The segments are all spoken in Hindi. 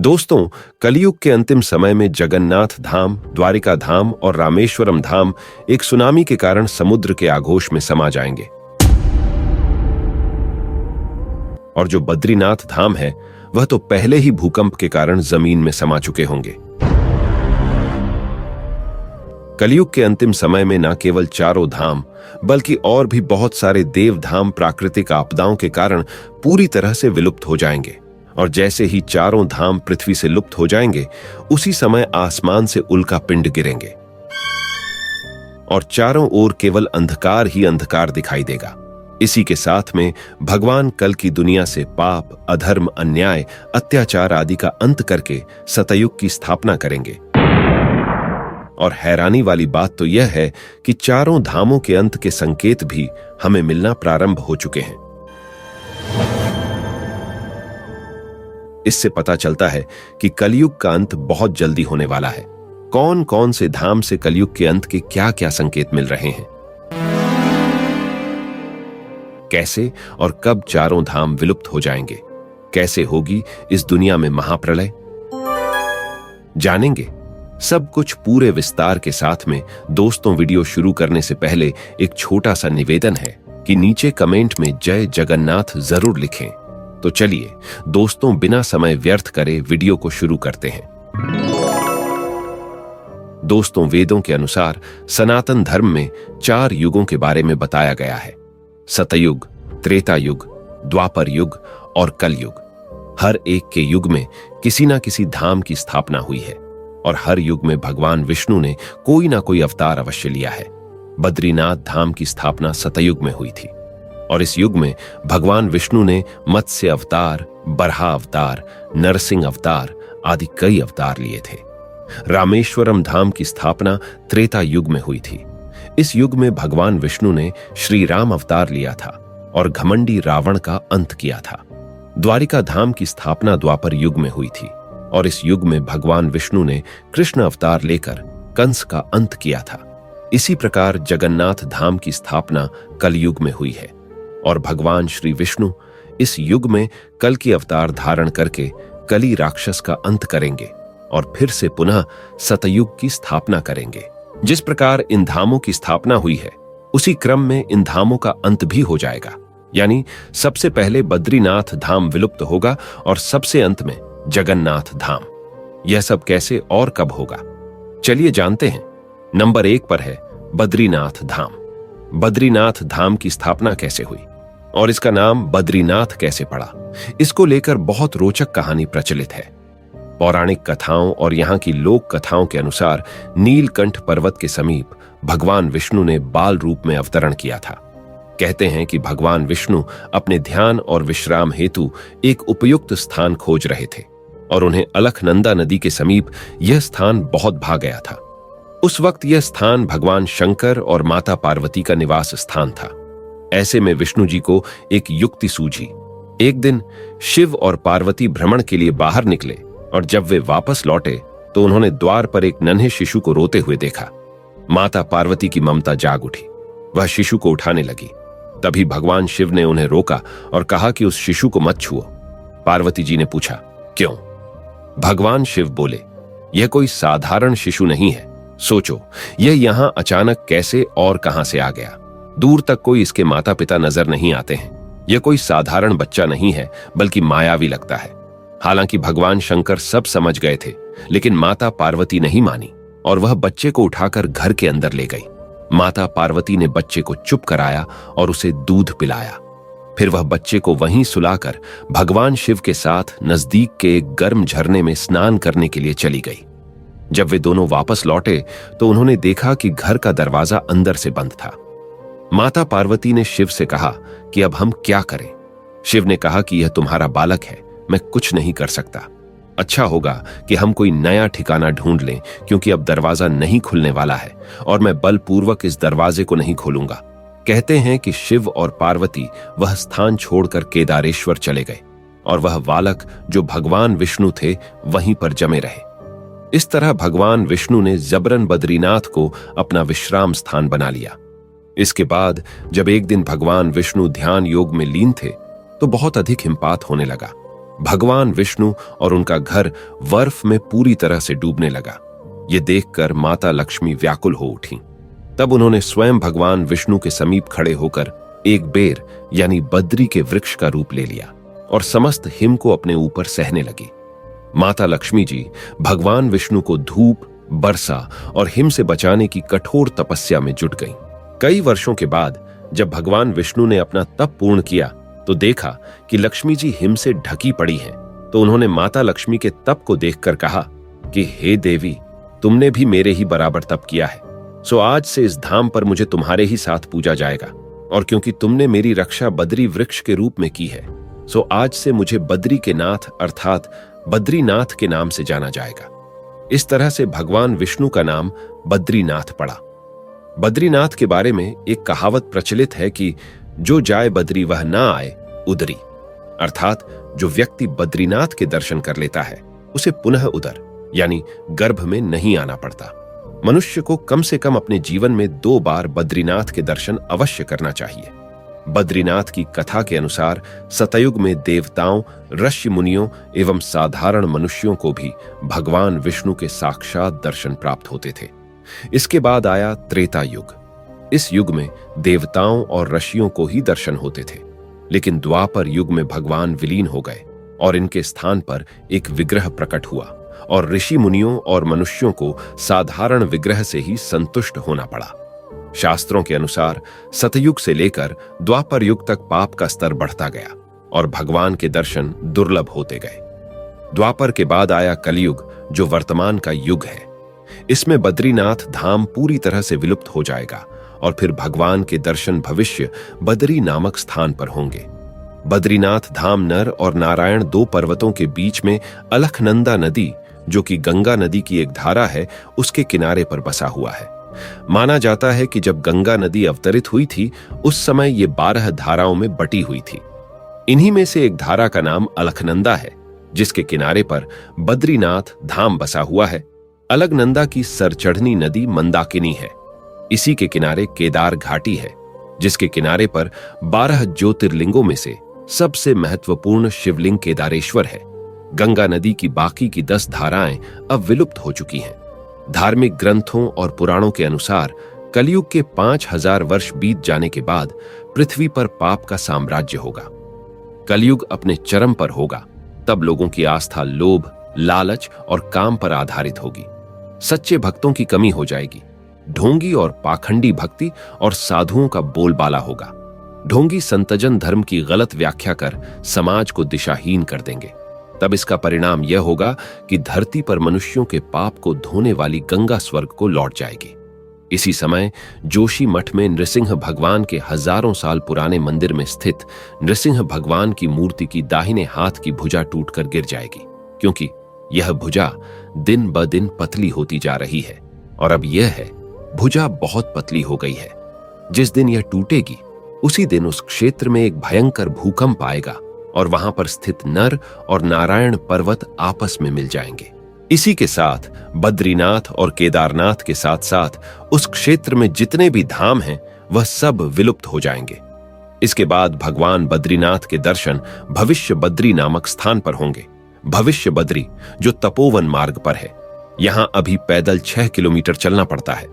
दोस्तों, कलयुग के अंतिम समय में जगन्नाथ धाम, द्वारिका धाम और रामेश्वरम धाम एक सुनामी के कारण समुद्र के आघोष में समा जाएंगे। और जो बद्रीनाथ धाम है वह तो पहले ही भूकंप के कारण जमीन में समा चुके होंगे। कलयुग के अंतिम समय में न केवल चारों धाम बल्कि और भी बहुत सारे देव धाम प्राकृतिक आपदाओं के कारण पूरी तरह से विलुप्त हो जाएंगे। और जैसे ही चारों धाम पृथ्वी से लुप्त हो जाएंगे, उसी समय आसमान से उल्का पिंड गिरेंगे और चारों ओर केवल अंधकार ही अंधकार दिखाई देगा। इसी के साथ में भगवान कल की दुनिया से पाप, अधर्म, अन्याय, अत्याचार आदि का अंत करके सतयुग की स्थापना करेंगे। और हैरानी वाली बात तो यह है कि चारों धामों के अंत के संकेत भी हमें मिलना प्रारंभ हो चुके हैं। इससे पता चलता है कि कलयुग का अंत बहुत जल्दी होने वाला है। कौन कौन से धाम से कलयुग के अंत के क्या क्या संकेत मिल रहे हैं, कैसे और कब चारों धाम विलुप्त हो जाएंगे, कैसे होगी इस दुनिया में महाप्रलय, जानेंगे सब कुछ पूरे विस्तार के साथ में। दोस्तों, वीडियो शुरू करने से पहले एक छोटा सा निवेदन है कि नीचे कमेंट में जय जगन्नाथ जरूर लिखें। तो चलिए दोस्तों, बिना समय व्यर्थ करे वीडियो को शुरू करते हैं। दोस्तों, वेदों के अनुसार सनातन धर्म में 4 युगों के बारे में बताया गया है: सतयुग, त्रेता युग, द्वापर युग और कलयुग। हर एक के युग में किसी ना किसी धाम की स्थापना हुई है और हर युग में भगवान विष्णु ने कोई ना कोई अवतार अवश्य लिया है। बद्रीनाथ धाम की स्थापना सतयुग में हुई थी और इस युग में भगवान विष्णु ने मत्स्य अवतार, बरहा अवतार, नरसिंह अवतार आदि कई अवतार लिए थे। रामेश्वरम धाम की स्थापना त्रेता युग में हुई थी। इस युग में भगवान विष्णु ने श्री राम अवतार लिया था और घमंडी रावण का अंत किया था। द्वारिका धाम की स्थापना द्वापर युग में हुई थी और इस युग में भगवान विष्णु ने कृष्ण अवतार लेकर कंस का अंत किया था। इसी प्रकार जगन्नाथ धाम की स्थापना कलयुग में हुई है और भगवान श्री विष्णु इस युग में कल की अवतार धारण करके कली राक्षस का अंत करेंगे और फिर से पुनः सतयुग की स्थापना करेंगे। जिस प्रकार इन धामों की स्थापना हुई है, उसी क्रम में इन धामों का अंत भी हो जाएगा। यानी सबसे पहले बद्रीनाथ धाम विलुप्त होगा और सबसे अंत में जगन्नाथ धाम। यह सब कैसे और कब होगा, चलिए जानते हैं। नंबर 1 पर है बद्रीनाथ धाम। बद्रीनाथ धाम की स्थापना कैसे हुई और इसका नाम बद्रीनाथ कैसे पड़ा, इसको लेकर बहुत रोचक कहानी प्रचलित है। पौराणिक कथाओं और यहाँ की लोक कथाओं के अनुसार नीलकंठ पर्वत के समीप भगवान विष्णु ने बाल रूप में अवतरण किया था। कहते हैं कि भगवान विष्णु अपने ध्यान और विश्राम हेतु एक उपयुक्त स्थान खोज रहे थे और उन्हें अलखनंदा नदी के समीप यह स्थान बहुत भा गया था। उस वक्त यह स्थान भगवान शंकर और माता पार्वती का निवास स्थान था। ऐसे में विष्णु जी को एक युक्ति सूझी। एक दिन शिव और पार्वती भ्रमण के लिए बाहर निकले और जब वे वापस लौटे तो उन्होंने द्वार पर एक नन्हे शिशु को रोते हुए देखा। माता पार्वती की ममता जाग उठी, वह शिशु को उठाने लगी। तभी भगवान शिव ने उन्हें रोका और कहा कि उस शिशु को मत छुओ। पार्वती जी ने पूछा, क्यों? भगवान शिव बोले, यह कोई साधारण शिशु नहीं है। सोचो, यह यहां अचानक कैसे और कहां से आ गया? दूर तक कोई इसके माता पिता नजर नहीं आते हैं। यह कोई साधारण बच्चा नहीं है, बल्कि मायावी लगता है। हालांकि भगवान शंकर सब समझ गए थे, लेकिन माता पार्वती नहीं मानी और वह बच्चे को उठाकर घर के अंदर ले गई। माता पार्वती ने बच्चे को चुप कराया और उसे दूध पिलाया। फिर वह बच्चे को वहीं सुलाकर भगवान शिव के साथ नजदीक के एक गर्म झरने में स्नान करने के लिए चली गई। जब वे दोनों वापस लौटे तो उन्होंने देखा कि घर का दरवाजा अंदर से बंद था। माता पार्वती ने शिव से कहा कि अब हम क्या करें? शिव ने कहा कि यह तुम्हारा बालक है, मैं कुछ नहीं कर सकता। अच्छा होगा कि हम कोई नया ठिकाना ढूंढ लें, क्योंकि अब दरवाजा नहीं खुलने वाला है और मैं बलपूर्वक इस दरवाजे को नहीं खोलूंगा। कहते हैं कि शिव और पार्वती वह स्थान छोड़कर केदारेश्वर चले गए और वह बालक जो भगवान विष्णु थे वहीं पर जमे रहे। इस तरह भगवान विष्णु ने जबरन बद्रीनाथ को अपना विश्राम स्थान बना लिया। इसके बाद जब एक दिन भगवान विष्णु ध्यान योग में लीन थे तो बहुत अधिक हिमपात होने लगा। भगवान विष्णु और उनका घर बर्फ में पूरी तरह से डूबने लगा। ये देखकर माता लक्ष्मी व्याकुल हो उठी। तब उन्होंने स्वयं भगवान विष्णु के समीप खड़े होकर एक बेर यानी बद्री के वृक्ष का रूप ले लिया और समस्त हिम को अपने ऊपर सहने लगी। माता लक्ष्मी जी भगवान विष्णु को धूप, वर्षा और हिम से बचाने की कठोर तपस्या में जुट गईं। कई वर्षों के बाद जब भगवान विष्णु ने अपना तप पूर्ण किया तो देखा कि लक्ष्मी जी हिम से ढकी पड़ी हैं। तो उन्होंने माता लक्ष्मी के तप को देखकर कहा कि हे देवी, तुमने भी मेरे ही बराबर तप किया है, सो आज से इस धाम पर मुझे तुम्हारे ही साथ पूजा जाएगा। और क्योंकि तुमने मेरी रक्षा बद्री वृक्ष के रूप में की है, सो आज से मुझे बद्री के नाथ अर्थात बद्रीनाथ के नाम से जाना जाएगा। इस तरह से भगवान विष्णु का नाम बद्रीनाथ पड़ा। बद्रीनाथ के बारे में एक कहावत प्रचलित है कि जो जाए बद्री वह ना आए उदरी, अर्थात जो व्यक्ति बद्रीनाथ के दर्शन कर लेता है उसे पुनः उदर यानी गर्भ में नहीं आना पड़ता। मनुष्य को कम से कम अपने जीवन में 2 बार बद्रीनाथ के दर्शन अवश्य करना चाहिए। बद्रीनाथ की कथा के अनुसार सतयुग में देवताओं, ऋषि मुनियों एवं साधारण मनुष्यों को भी भगवान विष्णु के साक्षात दर्शन प्राप्त होते थे। इसके बाद आया त्रेता युग। इस युग में देवताओं और ऋषियों को ही दर्शन होते थे, लेकिन द्वापर युग में भगवान विलीन हो गए और इनके स्थान पर एक विग्रह प्रकट हुआ और ऋषि मुनियों और मनुष्यों को साधारण विग्रह से ही संतुष्ट होना पड़ा। शास्त्रों के अनुसार सतयुग से लेकर द्वापर युग तक पाप का स्तर बढ़ता गया और भगवान के दर्शन दुर्लभ होते गए। द्वापर के बाद आया कलयुग, जो वर्तमान का युग है। इसमें बद्रीनाथ धाम पूरी तरह से विलुप्त हो जाएगा और फिर भगवान के दर्शन भविष्य बद्री नामक स्थान पर होंगे। बद्रीनाथ धाम नर और नारायण 2 पर्वतों के बीच में अलखनंदा नदी, जो कि गंगा नदी की एक धारा है, उसके किनारे पर बसा हुआ है। माना जाता है कि जब गंगा नदी अवतरित हुई थी उस समय ये 12 धाराओं में बटी हुई थी। इन्हीं में से एक धारा का नाम अलखनंदा है, जिसके किनारे पर बद्रीनाथ धाम बसा हुआ है। अलकनंदा की सरचढ़नी नदी मंदाकिनी है। इसी के किनारे केदार घाटी है, जिसके किनारे पर 12 ज्योतिर्लिंगों में से सबसे महत्वपूर्ण शिवलिंग केदारेश्वर है। गंगा नदी की बाकी की 10 धाराएं अब विलुप्त हो चुकी हैं। धार्मिक ग्रंथों और पुराणों के अनुसार कलयुग के 5000 वर्ष बीत जाने के बाद पृथ्वी पर पाप का साम्राज्य होगा। कलयुग अपने चरम पर होगा। तब लोगों की आस्था लोभ, लालच और काम पर आधारित होगी। सच्चे भक्तों की कमी हो जाएगी। ढोंगी और पाखंडी भक्ति और साधुओं का बोलबाला होगा। ढोंगी संतजन धर्म की गलत व्याख्या कर समाज को दिशाहीन कर देंगे। तब इसका परिणाम यह होगा कि धरती पर मनुष्यों के पाप को धोने वाली गंगा स्वर्ग को लौट जाएगी। इसी समय जोशी मठ में नृसिंह भगवान के हजारों साल पुराने मंदिर में स्थित नृसिंह भगवान की मूर्ति की दाहिने हाथ की भुजा टूटकर गिर जाएगी, क्योंकि यह भुजा दिन ब दिन पतली होती जा रही है और अब यह है भुजा बहुत पतली हो गई है। जिस दिन यह टूटेगी उसी दिन उस क्षेत्र में एक भयंकर भूकंप आएगा और वहां पर स्थित नर और नारायण पर्वत आपस में मिल जाएंगे। इसी के साथ बद्रीनाथ और केदारनाथ के साथ साथ उस क्षेत्र में जितने भी धाम हैं वह सब विलुप्त हो जाएंगे। इसके बाद भगवान बद्रीनाथ के दर्शन भविष्य बद्री नामक स्थान पर होंगे। भविष्य बद्री जो तपोवन मार्ग पर है। यहां अभी पैदल 6 किलोमीटर चलना पड़ता है।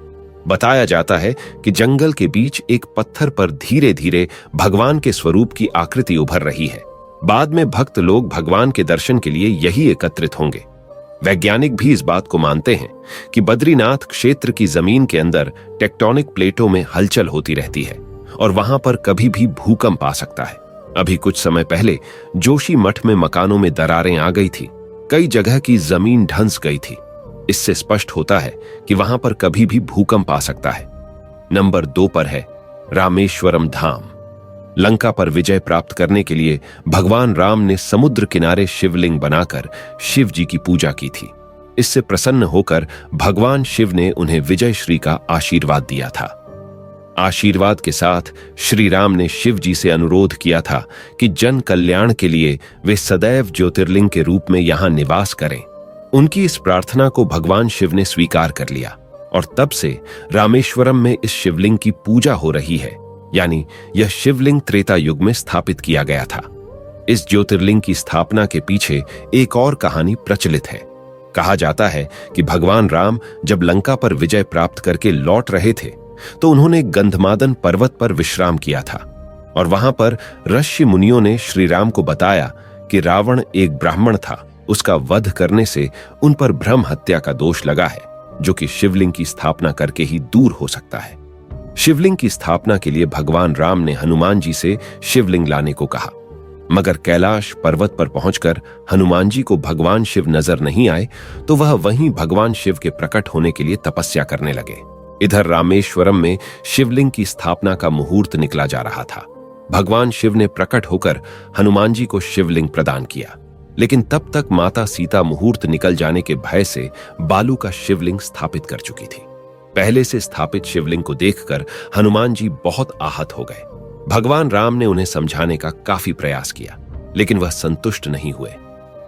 बताया जाता है कि जंगल के बीच एक पत्थर पर धीरे धीरे भगवान के स्वरूप की आकृति उभर रही है। बाद में भक्त लोग भगवान के दर्शन के लिए यही एकत्रित होंगे। वैज्ञानिक भी इस बात को मानते हैं कि बद्रीनाथ क्षेत्र की जमीन के अंदर टेक्टोनिक प्लेटों में हलचल होती रहती है और वहां पर कभी भी भूकंप आ सकता है। अभी कुछ समय पहले जोशी मठ में मकानों में दरारें आ गई थी। कई जगह की जमीन ढंस गई थी। इससे स्पष्ट होता है कि वहां पर कभी भी भूकंप आ सकता है। नंबर 2 पर है रामेश्वरम धाम। लंका पर विजय प्राप्त करने के लिए भगवान राम ने समुद्र किनारे शिवलिंग बनाकर शिव जी की पूजा की थी। इससे प्रसन्न होकर भगवान शिव ने उन्हें विजय श्री का आशीर्वाद दिया था। आशीर्वाद के साथ श्री राम ने शिव जी से अनुरोध किया था कि जन कल्याण के लिए वे सदैव ज्योतिर्लिंग के रूप में यहां निवास करें। उनकी इस प्रार्थना को भगवान शिव ने स्वीकार कर लिया और तब से रामेश्वरम में इस शिवलिंग की पूजा हो रही है। यानी यह शिवलिंग त्रेता युग में स्थापित किया गया था। इस ज्योतिर्लिंग की स्थापना के पीछे एक और कहानी प्रचलित है। कहा जाता है कि भगवान राम जब लंका पर विजय प्राप्त करके लौट रहे थे तो उन्होंने गंधमादन पर्वत पर विश्राम किया था और वहां पर ऋषि मुनियों ने श्री राम को बताया कि रावण एक ब्राह्मण था, उसका वध करने से उन पर ब्रह्म हत्या का दोष लगा है, जो कि शिवलिंग की स्थापना करके ही दूर हो सकता है। शिवलिंग की स्थापना के लिए भगवान राम ने हनुमान जी से शिवलिंग लाने को कहा, मगर कैलाश पर्वत पर पहुंचकर हनुमान जी को भगवान शिव नजर नहीं आए तो वह वहीं भगवान शिव के प्रकट होने के लिए तपस्या करने लगे। इधर रामेश्वरम में शिवलिंग की स्थापना का मुहूर्त निकला जा रहा था। भगवान शिव ने प्रकट होकर हनुमान जी को शिवलिंग प्रदान किया, लेकिन तब तक माता सीता मुहूर्त निकल जाने के भय से बालू का शिवलिंग स्थापित कर चुकी थी। पहले से स्थापित शिवलिंग को देखकर हनुमान जी बहुत आहत हो गए। भगवान राम ने उन्हें समझाने का काफी प्रयास किया, लेकिन वह संतुष्ट नहीं हुए।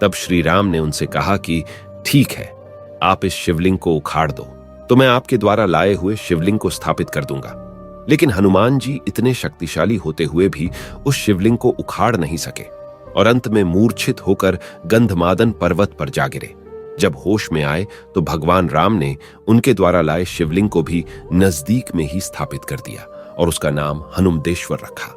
तब श्री राम ने उनसे कहा कि ठीक है, आप इस शिवलिंग को उखाड़ दो तो मैं आपके द्वारा लाए हुए शिवलिंग को स्थापित कर दूंगा। लेकिन हनुमान जी इतने शक्तिशाली होते हुए भी उस शिवलिंग को उखाड़ नहीं सके और अंत में मूर्छित होकर गंधमादन पर्वत पर जा गिरे। जब होश में आए तो भगवान राम ने उनके द्वारा लाए शिवलिंग को भी नजदीक में ही स्थापित कर दिया और उसका नाम हनुमदेश्वर रखा।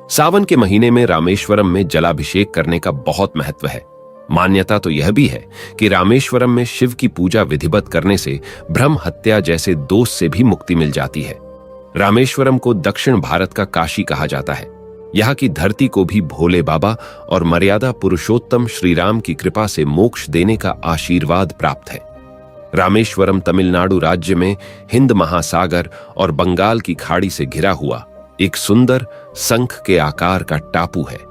सावन के महीने में रामेश्वरम में जलाभिषेक करने का बहुत महत्व है। मान्यता तो यह भी है कि रामेश्वरम में शिव की पूजा विधिवत करने से ब्रह्म हत्या जैसे दोष से भी मुक्ति मिल जाती है। रामेश्वरम को दक्षिण भारत का काशी कहा जाता है। यहाँ की धरती को भी भोले बाबा और मर्यादा पुरुषोत्तम श्री राम की कृपा से मोक्ष देने का आशीर्वाद प्राप्त है। रामेश्वरम तमिलनाडु राज्य में हिंद महासागर और बंगाल की खाड़ी से घिरा हुआ एक सुंदर शंख के आकार का टापू है।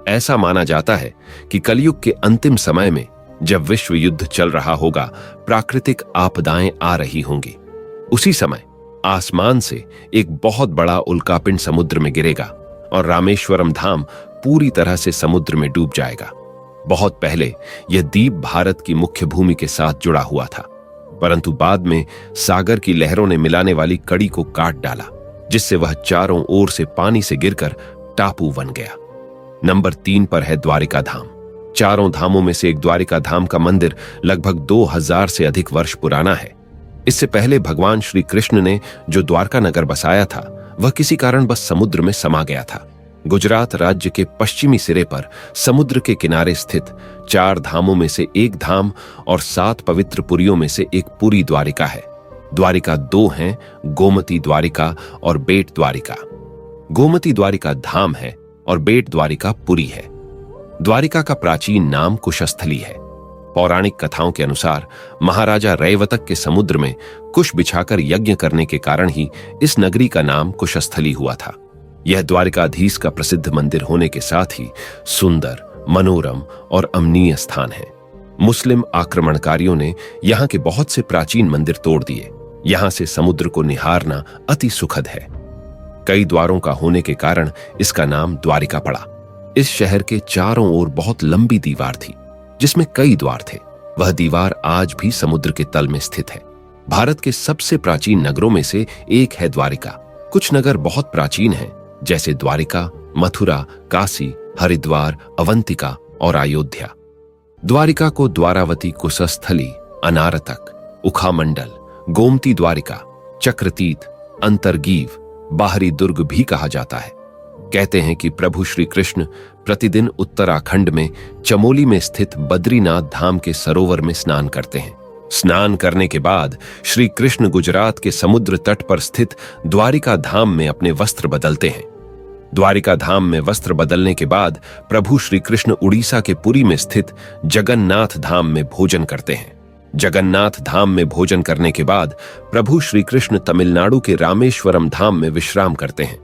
ऐसा माना जाता है कि कलयुग के अंतिम समय में जब विश्व युद्ध चल रहा होगा, प्राकृतिक आपदाएं आ रही होंगी, उसी समय आसमान से एक बहुत बड़ा उल्कापिंड समुद्र में गिरेगा और रामेश्वरम धाम पूरी तरह से समुद्र में डूब जाएगा। बहुत पहले यह द्वीप भारत की मुख्य भूमि के साथ जुड़ा हुआ था, परंतु बाद में सागर की लहरों ने मिलाने वाली कड़ी को काट डाला, जिससे वह चारों ओर से पानी से गिरकर टापू बन गया। नंबर 3 पर है द्वारिका धाम। चारों धामों में से एक द्वारिका धाम का मंदिर लगभग 2000 से अधिक वर्ष पुराना है। इससे पहले भगवान श्री कृष्ण ने जो द्वारका नगर बसाया था, वह किसी कारण बस समुद्र में समा गया था। गुजरात राज्य के पश्चिमी सिरे पर समुद्र के किनारे स्थित 4 धामों में से एक धाम और 7 पवित्र पुरियों में से एक पुरी द्वारिका है। द्वारिका 2 हैं, गोमती द्वारिका और बेट द्वारिका। गोमती द्वारिका धाम है और बेट द्वारिका पुरी है। द्वारिका का प्राचीन नाम कुशस्थली है। पौराणिक कथाओं के अनुसार महाराजा रैवतक के समुद्र में कुश बिछाकर यज्ञ करने के कारण ही इस नगरी का नाम कुशस्थली हुआ था। यह द्वारिकाधीश का प्रसिद्ध मंदिर होने के साथ ही सुंदर, मनोरम और अमनीय स्थान है। मुस्लिम आक्रमणकारियों ने यहाँ के बहुत से प्राचीन मंदिर तोड़ दिए। यहाँ से समुद्र को निहारना अति सुखद है। कई द्वारों का होने के कारण इसका नाम द्वारिका पड़ा। इस शहर के चारों ओर बहुत लंबी दीवार थी, जिसमें कई द्वार थे। वह दीवार आज भी समुद्र के तल में स्थित है। भारत के सबसे प्राचीन नगरों में से एक है द्वारिका। कुछ नगर बहुत प्राचीन हैं, जैसे द्वारिका, मथुरा, काशी, हरिद्वार, अवंतिका और अयोध्या। द्वारिका को द्वारावती, कुशस्थली, अनारतक, उखामंडल, गोमती द्वारिका, चक्रतीर्थ, अंतर्गीव, बाहरी दुर्ग भी कहा जाता है। कहते हैं कि प्रभु श्री कृष्ण प्रतिदिन उत्तराखंड में चमोली में स्थित बद्रीनाथ धाम के सरोवर में स्नान करते हैं। स्नान करने के बाद श्री कृष्ण गुजरात के समुद्र तट पर स्थित द्वारिका धाम में अपने वस्त्र बदलते हैं। द्वारिका धाम में वस्त्र बदलने के बाद प्रभु श्री कृष्ण उड़ीसा के पुरी में स्थित जगन्नाथ धाम में भोजन करते हैं। जगन्नाथ धाम में भोजन करने के बाद प्रभु श्री कृष्ण तमिलनाडु के रामेश्वरम धाम में विश्राम करते हैं।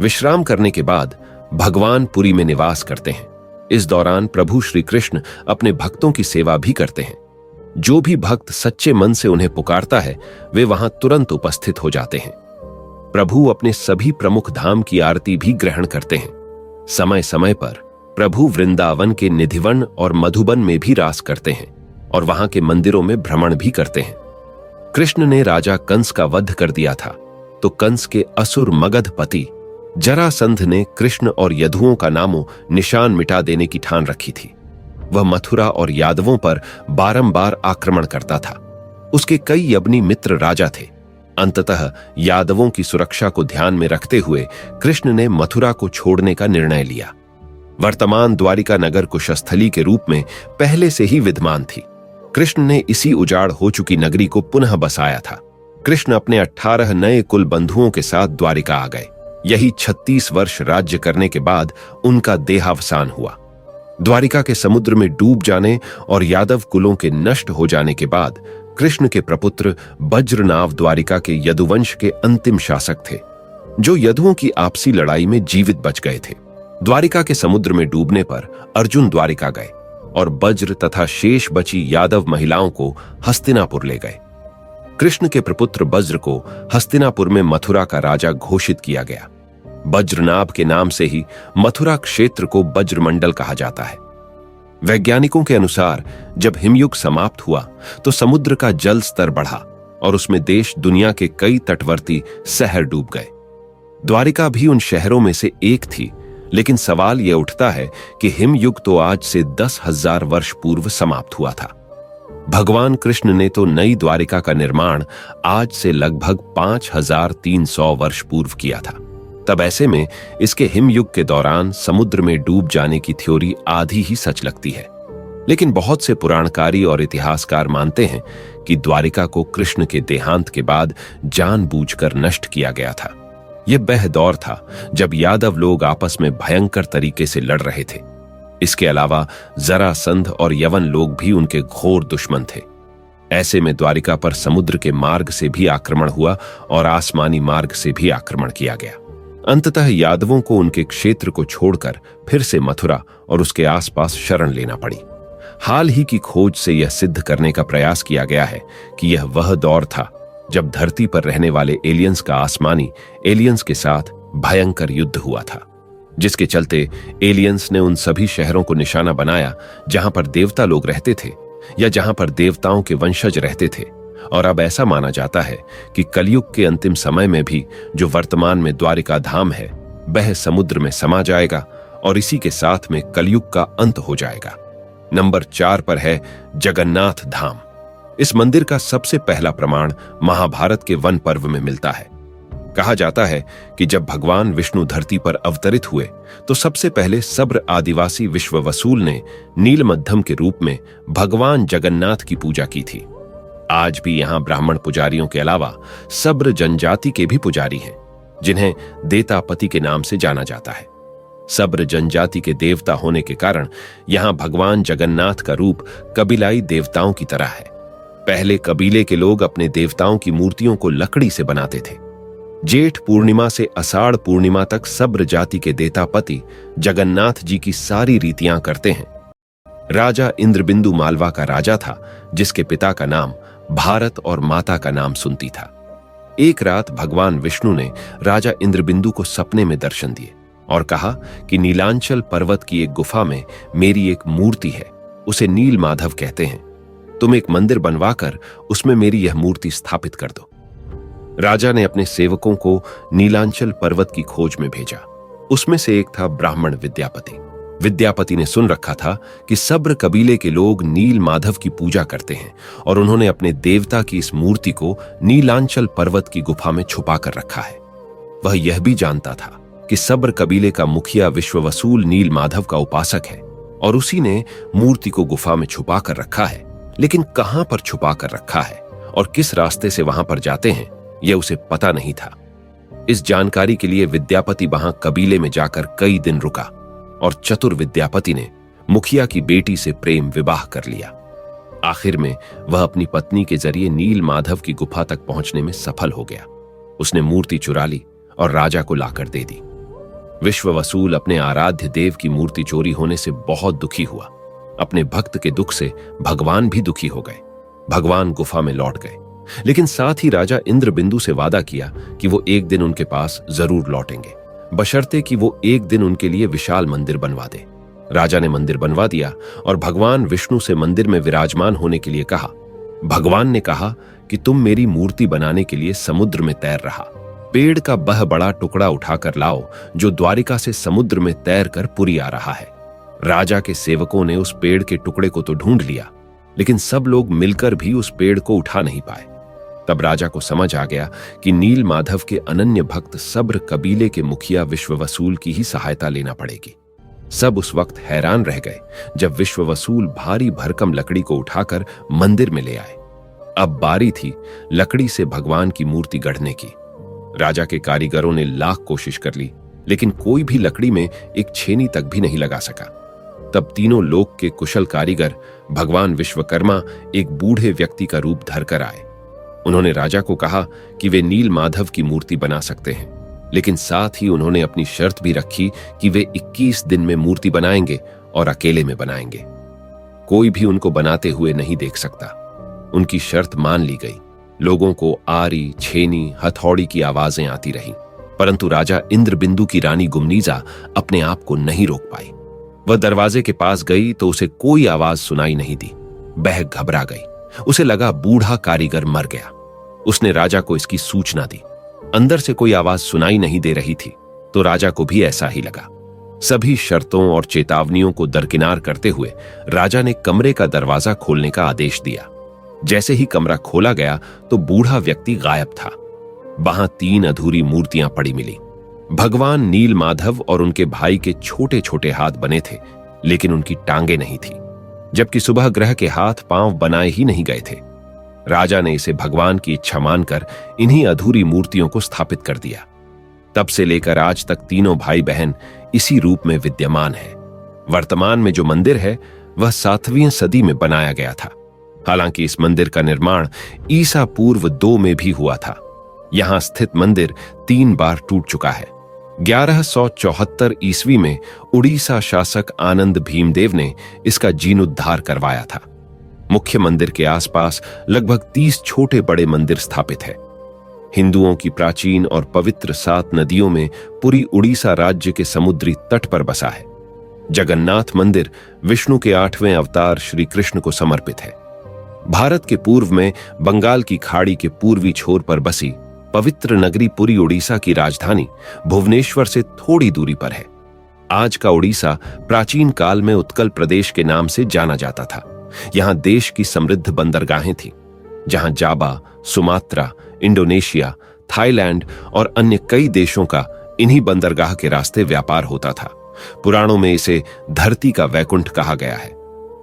विश्राम करने के बाद भगवान पुरी में निवास करते हैं। इस दौरान प्रभु श्री कृष्ण अपने भक्तों की सेवा भी करते हैं। जो भी भक्त सच्चे मन से उन्हें पुकारता है, वे वहां तुरंत उपस्थित हो जाते हैं। प्रभु अपने सभी प्रमुख धाम की आरती भी ग्रहण करते हैं। समय समय पर प्रभु वृंदावन के निधिवन और मधुबन में भी रास करते हैं और वहां के मंदिरों में भ्रमण भी करते हैं। कृष्ण ने राजा कंस का वध कर दिया था, तो कंस के असुर मगध पति जरासंध ने कृष्ण और यदुओं का नामो निशान मिटा देने की ठान रखी थी। वह मथुरा और यादवों पर बारंबार आक्रमण करता था। उसके कई यवनी मित्र राजा थे। अंततः यादवों की सुरक्षा को ध्यान में रखते हुए कृष्ण ने मथुरा को छोड़ने का निर्णय लिया। वर्तमान द्वारिका नगर कुशस्थली के रूप में पहले से ही विद्यमान थी। कृष्ण ने इसी उजाड़ हो चुकी नगरी को पुनः बसाया था। कृष्ण अपने 18 नए कुल बंधुओं के साथ द्वारिका आ गए। यही 36 वर्ष राज्य करने के बाद उनका देहावसान हुआ। द्वारिका के समुद्र में डूब जाने और यादव कुलों के नष्ट हो जाने के बाद कृष्ण के प्रपुत्र वज्रनाव द्वारिका के यदुवंश के अंतिम शासक थे, जो यदुओं की आपसी लड़ाई में जीवित बच गए थे। द्वारिका के समुद्र में डूबने पर अर्जुन द्वारिका गए और वज्र तथा शेष बची यादव महिलाओं को हस्तिनापुर ले गए। कृष्ण के प्रपुत्र वज्र को हस्तिनापुर में मथुरा का राजा घोषित किया गया। वज्रनाभ के नाम से ही मथुरा क्षेत्र को वज्रमंडल कहा जाता है। वैज्ञानिकों के अनुसार जब हिमयुग समाप्त हुआ तो समुद्र का जल स्तर बढ़ा और उसमें देश दुनिया के कई तटवर्ती शहर डूब गए। द्वारिका भी उन शहरों में से एक थी, लेकिन सवाल यह उठता है कि हिमयुग तो आज से 10,000 वर्ष पूर्व समाप्त हुआ था। भगवान कृष्ण ने तो नई द्वारिका का निर्माण आज से लगभग 5,300 वर्ष पूर्व किया था। तब ऐसे में इसके हिमयुग के दौरान समुद्र में डूब जाने की थ्योरी आधी ही सच लगती है। लेकिन बहुत से पुराणकारी और इतिहासकार मानते हैं कि द्वारिका को कृष्ण के देहांत के बाद जानबूझकर नष्ट किया गया था। यह वह दौर था जब यादव लोग आपस में भयंकर तरीके से लड़ रहे थे। इसके अलावा जरासंध और यवन लोग भी उनके घोर दुश्मन थे। ऐसे में द्वारिका पर समुद्र के मार्ग से भी आक्रमण हुआ और आसमानी मार्ग से भी आक्रमण किया गया। अंततः यादवों को उनके क्षेत्र को छोड़कर फिर से मथुरा और उसके आसपास शरण लेना पड़ी। हाल ही की खोज से यह सिद्ध करने का प्रयास किया गया है कि यह वह दौर था जब धरती पर रहने वाले एलियंस का आसमानी एलियंस के साथ भयंकर युद्ध हुआ था, जिसके चलते एलियंस ने उन सभी शहरों को निशाना बनाया जहां पर देवता लोग रहते थे या जहां पर देवताओं के वंशज रहते थे। और अब ऐसा माना जाता है कि कलयुग के अंतिम समय में भी जो वर्तमान में द्वारिका धाम है वह समुद्र में समा जाएगा और इसी के साथ में कलयुग का अंत हो जाएगा। नंबर 4 पर है जगन्नाथ धाम। इस मंदिर का सबसे पहला प्रमाण महाभारत के वन पर्व में मिलता है। कहा जाता है कि जब भगवान विष्णु धरती पर अवतरित हुए तो सबसे पहले सब्र आदिवासी विश्ववसूल ने नीलमध्यम के रूप में भगवान जगन्नाथ की पूजा की थी। आज भी यहां ब्राह्मण पुजारियों के अलावा सब्र जनजाति के भी पुजारी हैं, जिन्हें देतापति के नाम से जाना जाता है। सब्र जनजाति के देवता होने के कारण यहां भगवान जगन्नाथ का रूप कबीलाई देवताओं की तरह है। पहले कबीले के लोग अपने देवताओं की मूर्तियों को लकड़ी से बनाते थे। जेठ पूर्णिमा से आषाढ़ पूर्णिमा तक सब्र जाति के देतापति जगन्नाथ जी की सारी रीतियां करते हैं। राजा इंद्रबिंदु मालवा का राजा था, जिसके पिता का नाम भारत और माता का नाम सुनती था। एक रात भगवान विष्णु ने राजा इंद्रबिंदु को सपने में दर्शन दिए और कहा कि नीलांचल पर्वत की एक गुफा में मेरी एक मूर्ति है, उसे नील माधव कहते हैं। तुम एक मंदिर बनवाकर उसमें मेरी यह मूर्ति स्थापित कर दो। राजा ने अपने सेवकों को नीलांचल पर्वत की खोज में भेजा। उसमें से एक था ब्राह्मण विद्यापति। विद्यापति ने सुन रखा था कि सब्र कबीले के लोग नील माधव की पूजा करते हैं और उन्होंने अपने देवता की इस मूर्ति को नीलांचल पर्वत की गुफा में छुपा कर रखा है। वह यह भी जानता था कि सब्र कबीले का मुखिया विश्ववसूल नील माधव का उपासक है और उसी ने मूर्ति को गुफा में छुपा कर रखा है। लेकिन कहां पर छुपा कर रखा है और किस रास्ते से वहां पर जाते हैं यह उसे पता नहीं था। इस जानकारी के लिए विद्यापति वहां कबीले में जाकर कई दिन रुका और चतुर विद्यापति ने मुखिया की बेटी से प्रेम विवाह कर लिया। आखिर में वह अपनी पत्नी के जरिए नील माधव की गुफा तक पहुंचने में सफल हो गया। उसने मूर्ति चुरा ली और राजा को लाकर दे दी। विश्ववसूल अपने आराध्य देव की मूर्ति चोरी होने से बहुत दुखी हुआ। अपने भक्त के दुख से भगवान भी दुखी हो गए। भगवान गुफा में लौट गए, लेकिन साथ ही राजा इंद्रबिंदु से वादा किया कि वो एक दिन उनके पास जरूर लौटेंगे, बशर्ते कि वो एक दिन उनके लिए विशाल मंदिर बनवा दे। राजा ने मंदिर बनवा दिया और भगवान विष्णु से मंदिर में विराजमान होने के लिए कहा। भगवान ने कहा कि तुम मेरी मूर्ति बनाने के लिए समुद्र में तैर रहा पेड़ का वह बड़ा टुकड़ा उठाकर लाओ जो द्वारिका से समुद्र में तैर कर पुरी आ रहा है। राजा के सेवकों ने उस पेड़ के टुकड़े को तो ढूंढ लिया, लेकिन सब लोग मिलकर भी उस पेड़ को उठा नहीं पाए। तब राजा को समझ आ गया कि नील माधव के अनन्य भक्त सब्र कबीले के मुखिया विश्ववसूल की ही सहायता लेना पड़ेगी। सब उस वक्त हैरान रह गए जब विश्ववसूल भारी भरकम लकड़ी को उठाकर मंदिर में ले आए। अब बारी थी लकड़ी से भगवान की मूर्ति गढ़ने की। राजा के कारीगरों ने लाख कोशिश कर ली, लेकिन कोई भी लकड़ी में एक छेनी तक भी नहीं लगा सका। तब तीनों लोक के कुशल कारीगर भगवान विश्वकर्मा एक बूढ़े व्यक्ति का रूप धरकर आए। उन्होंने राजा को कहा कि वे नील माधव की मूर्ति बना सकते हैं, लेकिन साथ ही उन्होंने अपनी शर्त भी रखी कि वे 21 दिन में मूर्ति बनाएंगे और अकेले में बनाएंगे। कोई भी उनको बनाते हुए नहीं देख सकता। उनकी शर्त मान ली गई। लोगों को आरी, छेनी, हथौड़ी की आवाजें आती रहीं, परंतु राजा इंद्रबिंदु की रानी गुमनीजा अपने आप को नहीं रोक पाई। वह दरवाजे के पास गई तो उसे कोई आवाज सुनाई नहीं दी। वह घबरा गई। उसे लगा बूढ़ा कारीगर मर गया। उसने राजा को इसकी सूचना दी। अंदर से कोई आवाज सुनाई नहीं दे रही थी, तो राजा को भी ऐसा ही लगा। सभी शर्तों और चेतावनियों को दरकिनार करते हुए राजा ने कमरे का दरवाजा खोलने का आदेश दिया। जैसे ही कमरा खोला गया तो बूढ़ा व्यक्ति गायब था। वहां 3 अधूरी मूर्तियां पड़ी मिली। भगवान नील माधव और उनके भाई के छोटे छोटे हाथ बने थे, लेकिन उनकी टांगे नहीं थी, जबकि सुबह ग्रह के हाथ पांव बनाए ही नहीं गए थे। राजा ने इसे भगवान की इच्छा मानकर इन्हीं अधूरी मूर्तियों को स्थापित कर दिया। तब से लेकर आज तक तीनों भाई बहन इसी रूप में विद्यमान है। वर्तमान में जो मंदिर है वह 7वीं सदी में बनाया गया था। हालांकि इस मंदिर का निर्माण ईसा पूर्व 2 में भी हुआ था। यहां स्थित मंदिर 3 बार टूट चुका है। 1174 ईस्वी में उड़ीसा शासक आनंद भीमदेव ने इसका जीर्णोद्धार करवाया था। मुख्य मंदिर के आसपास लगभग 30 छोटे बड़े मंदिर स्थापित है। हिंदुओं की प्राचीन और पवित्र 7 नदियों में पूरी उड़ीसा राज्य के समुद्री तट पर बसा है। जगन्नाथ मंदिर विष्णु के 8वें अवतार श्री कृष्ण को समर्पित है। भारत के पूर्व में बंगाल की खाड़ी के पूर्वी छोर पर बसी पवित्र नगरी पुरी उड़ीसा की राजधानी भुवनेश्वर से थोड़ी दूरी पर है। आज का उड़ीसा प्राचीन काल में उत्कल प्रदेश के नाम से जाना जाता था। यहां देश की समृद्ध बंदरगाहें थीं, जहां जाबा, सुमात्रा, इंडोनेशिया, थाईलैंड और अन्य कई देशों का इन्हीं बंदरगाह के रास्ते व्यापार होता था। पुराणों में इसे धरती का वैकुंठ कहा गया है।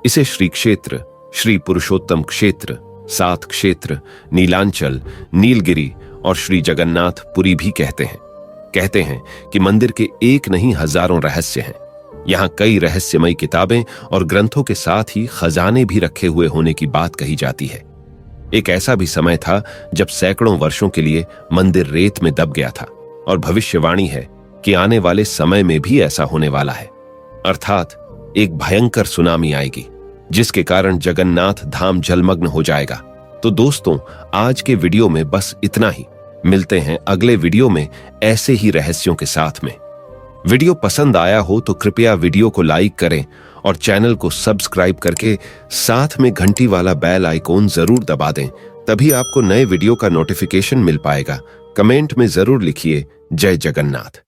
इसे श्री क्षेत्र, श्री पुरुषोत्तम क्षेत्र, 7 क्षेत्र, नीलांचल, नीलगिरी और श्री जगन्नाथ पुरी भी कहते हैं कि मंदिर के एक नहीं हजारों रहस्य हैं। यहाँ कई रहस्यमयी किताबें और ग्रंथों के साथ ही खजाने भी रखे हुए होने की बात कही जाती है। एक ऐसा भी समय था जब सैकड़ों वर्षों के लिए मंदिर रेत में दब गया था और भविष्यवाणी है कि आने वाले समय में भी ऐसा होने वाला है, अर्थात एक भयंकर सुनामी आएगी जिसके कारण जगन्नाथ धाम जलमग्न हो जाएगा। तो दोस्तों, आज के वीडियो में बस इतना ही। मिलते हैं अगले वीडियो में ऐसे ही रहस्यों के साथ में। वीडियो पसंद आया हो तो कृपया वीडियो को लाइक करें और चैनल को सब्सक्राइब करके साथ में घंटी वाला बेल आइकॉन जरूर दबा दें, तभी आपको नए वीडियो का नोटिफिकेशन मिल पाएगा। कमेंट में जरूर लिखिए जय जगन्नाथ।